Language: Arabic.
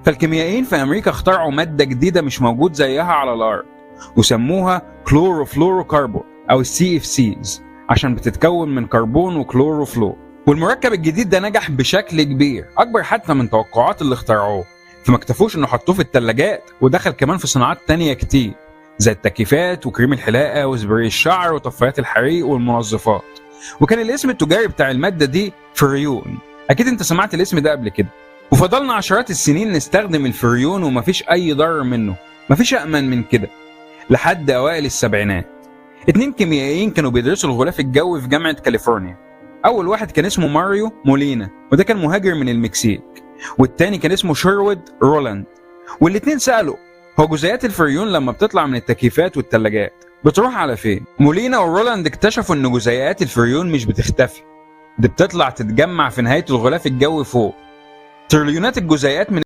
فالكيميائيين في أمريكا اخترعوا مادة جديدة مش موجود زيها على الأرض وسموها كلوروفلوروكربون أو CFCs عشان بتتكون من كربون وكلوروفلور. والمركب الجديد ده نجح بشكل كبير، أكبر حتى من توقعات اللي اخترعوه. فما اكتفوش إنه حطوه في الثلاجات، ودخل كمان في صناعات تانية كتير زي التكييفات وكريم الحلاقة وسبراي الشعر وطفايات الحريق والمنظفات. وكان الاسم التجاري بتاع المادة دي فريون. أكيد أنت سمعت الاسم ده قبل كده. وفضلنا عشرات السنين نستخدم الفريون ومفيش أي ضرر منه، مفيش أأمن من كده، لحد أوائل السبعينات. 2 كيميائيين كانوا بيدرسوا الغلاف الجوي في جامعة كاليفورنيا. أول واحد كان اسمه ماريو مولينا، وده كان مهاجر من المكسيك، والتاني كان اسمه شيرويد رولاند. والاتنين سألوا هو جزيئات الفريون لما بتطلع من التكييفات والثلاجات بتروح على فين؟ مولينا ورولاند اكتشفوا ان جزيئات الفريون مش بتختفي، دي بتطلع تتجمع في نهاية الغلاف الجوي فوق. تريليونات الجزيئات من